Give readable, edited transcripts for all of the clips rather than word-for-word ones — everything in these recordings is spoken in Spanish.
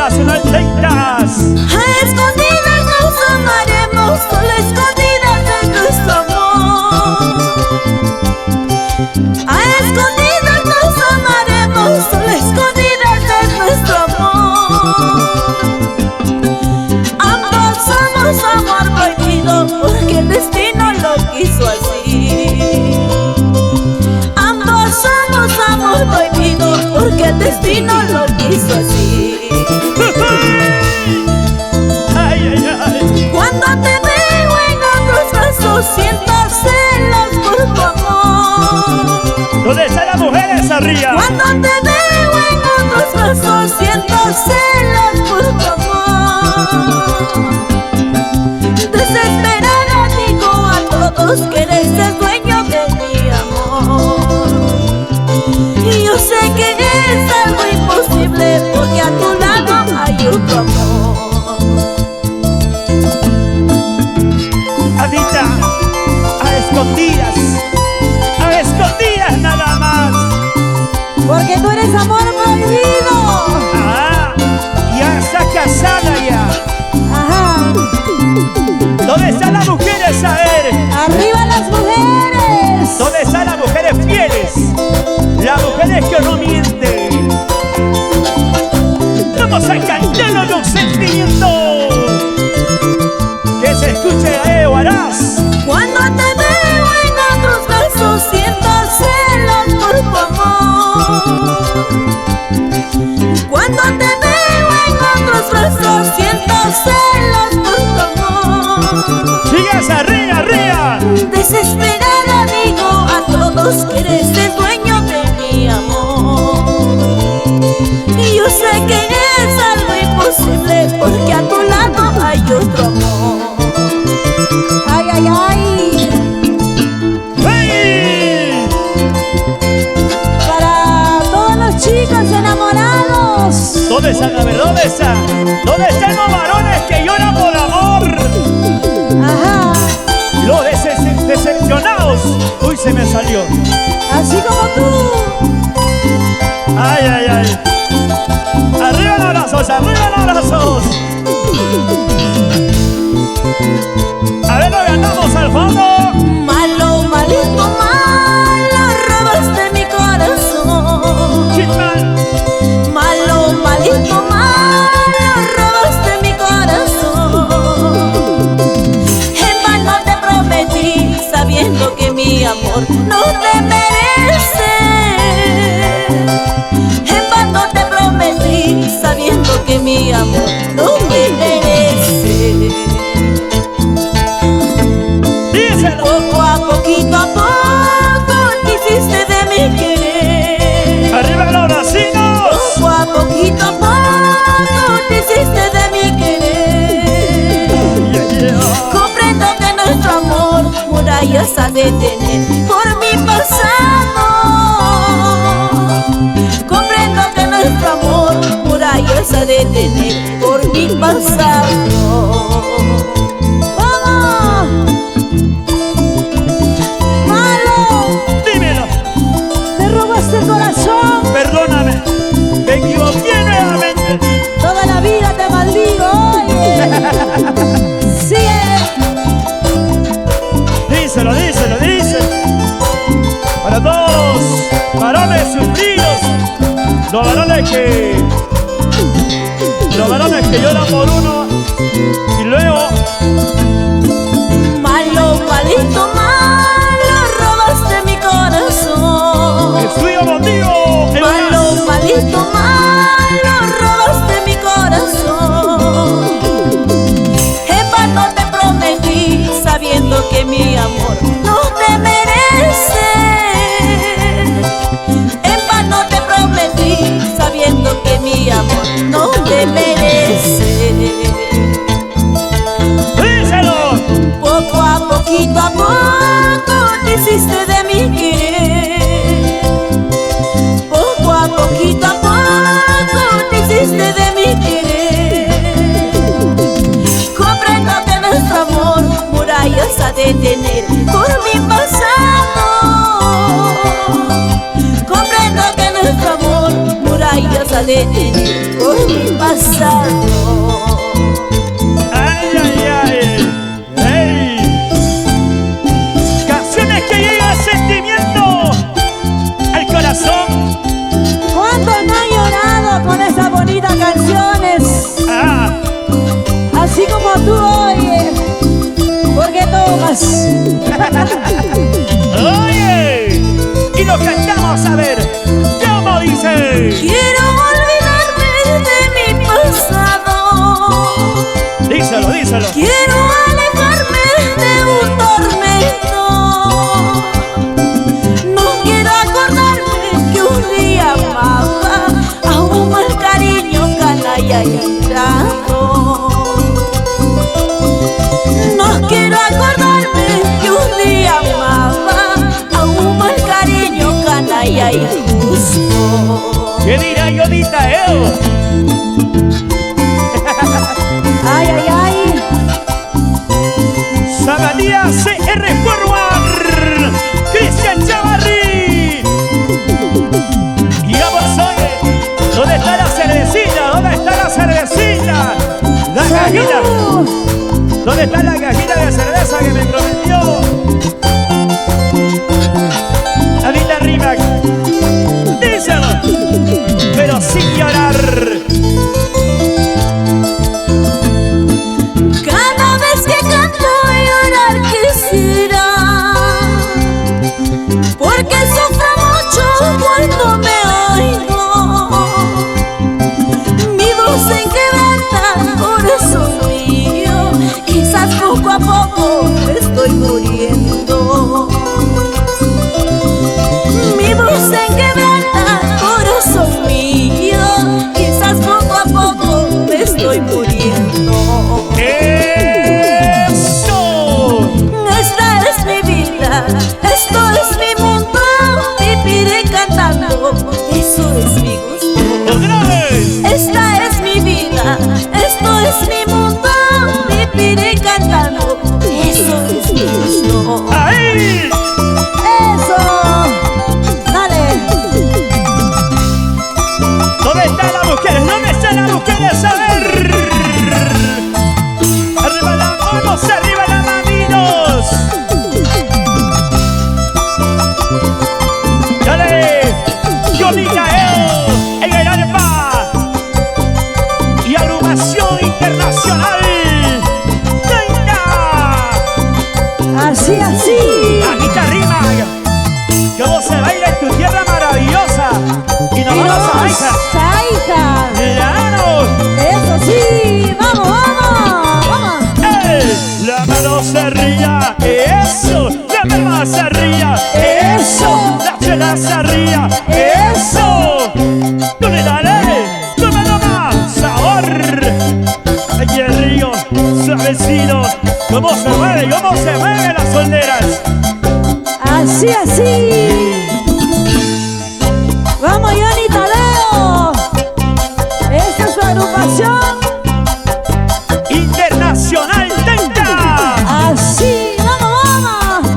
paso no hay teitas. A escondidas nos amaremos, solo escondidas de nuestro amor. A escondidas nos amaremos, solo escondidas de nuestro amor. Ambos somos amor prohibido porque el destino lo quiso así. Ambos somos amor prohibido porque el destino lo quiso así. Ay, ay, ay. Cuando te veo en otros brazos siento celos por tu amor. ¿Dónde están las mujeres arriba? Cuando te veo en otros brazos siento celos por tu amor. Desesperada digo a todos que eres el dueño de mi amor. Y yo sé que es algo imposible porque a tu lado hay otro amor. Anita, a escondidas nada más. Porque tú eres amor prohibido. Ah, ya está casada ya. Ajá. ¿Dónde están las mujeres? A ver, Arriba las mujeres. ¿dónde están las mujeres fieles? Las mujeres que no mienten. Vamos a cantarnos los sentimientos. Que se escuche a Guarás. Cuando te veo en otros brazos siento celos por tu amor. Cuando te veo en otros brazos siento celos por tu amor. Sigas arriba, arriba. Desesperada digo a todos que eres el dueño de mi amor. Y yo sé que es algo imposible porque a tu lado hay otro amor. Ay, ay, ay. ¡Hey! Para todos los chicos enamorados. ¿Dónde están? A ver, ¿dónde están? ¿Dónde están los varones que lloran por amor? Ajá. Los decepcionados. Uy, se me salió. Así como tú. Ay, ay, ay. Arriba los brazos, arriba los brazos. A ver, lo ganamos al fondo. Malo, malito, malo, robaste mi corazón. Chitman. Malo, malito, malo, robaste mi corazón. En vano te prometí, sabiendo que mi amor no te merece. En vano te prometí, sabiendo que mi amor no me merece. Díselo. Poco a poco te hiciste de mi querer. Arriba los vecinos. Poco a poco te hiciste de mi querer. Yeah, yeah. Comprendo que nuestro amor murallas ha de tener por mi pasado. Comprendo que nuestro amor murallas ha de tener por mi pasado. ¡Vamos! ¡Malo! Dímelo. Me robaste el corazón. Perdóname. Me equivoqué nuevamente. Toda la vida te maldigo, oye. Sigue. Díselo, díselo, díselo. Para todos varones sufridos. Los varones que lloran por uno y luego. Malo, malito, malo, robaste mi corazón. Es tuyo contigo. Malo, malito, malo, robaste mi corazón. En vano te prometí, sabiendo que mi amor no te merece. En vano te prometí, sabiendo que mi amor no te merece. Díselo. Poco a poco te hiciste de mi querer. Poco a poco te hiciste de mi querer. Comprendo que nuestro amor murallas ha de tener por mi pasado. Comprendo que nuestro amor vayas a detener por mi pasado. Ay, ay, ay. Hey. Canciones que llegan sentimiento al corazón. ¿Cuánto no han llorado con esas bonitas canciones? Ah, Así como tú, oye, ¿por qué tomas? oye. Y lo cantamos a ver. ¿Cómo dice? Quiero olvidarme de mi pasado. Díselo, díselo. Quiero alejarme de un tormento. No quiero acordarme que un día amaba a un mal cariño canalla y ingrato. No quiero acordarme que un día amaba a un mal cariño canalla y injusto. ¿Qué dirá Yodita, Ay, ay, ay. Sabanía CR Forward, Cristian Chavarri. Y vamos, oye, ¿dónde está la cervecita? ¿Dónde está la cervecita? La cajita. ¿Dónde está la cajita de cerveza que me prometió? Anita Rimac, díselo, pero sin llorar. Cada vez que canto llorar quisiera, porque sufro mucho cuando me oigo. Mi voz se quebranta, corazón mío, quizás poco a poco estoy muriendo. Mi voz se quebranta, corazón mío, quizás poco a poco me estoy muriendo. ¡Eso! Esta es mi vida, esto es mi mundo, viviré cantando, eso es mi gusto. ¡Otra vez! Esta es mi vida, esto es mi mundo, viviré cantando, eso es mi gusto. ¡Ahí! Eso, dale. ¿Dónde están las mujeres? ¿Dónde están las mujeres? A ver. Arriba las manos, arriba las manitos. Dale, yo Micael en el arpa y agrupación internacional. ¡30! Así, así. Anita Rimac, cómo se baila en tu tierra maravillosa. Y nos vamos a bailar. Saija. ¡Claro! Eso sí, vamos, vamos, vamos. La mano se ría, eso. La palma se ría, eso. La chela se ría, eso. Tú le dale, toma nomás, sabor. Ay, el río, suavecito. ¿Cómo se mueven las solteras? Así, así. Vamos, Johnny Tadeo. Esta es su agrupación. Internacional 30. Así, vamos, vamos.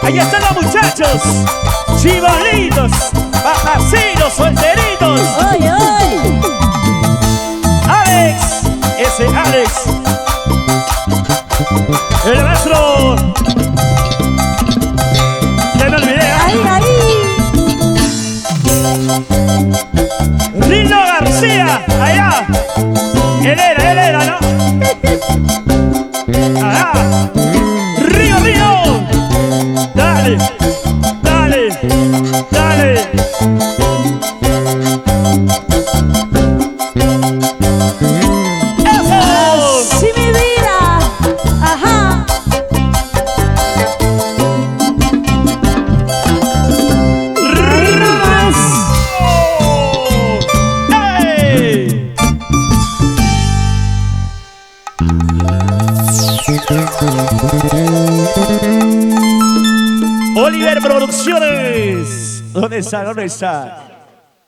Ahí están los muchachos. Chibolitos, bajacitos, solteritos. Oye, oye. Alex, ese Alex. El maestro. Ya me olvidé. Ahí, ahí. Lino García, allá. Él era, ¿no? Allá. Río, Río. Dale, dale, dale. ¡Eso! Sí, mi vida. Ajá. Ahí nomás. ¡Hey! Oliver Producciones. ¿Dónde está? ¿Dónde está?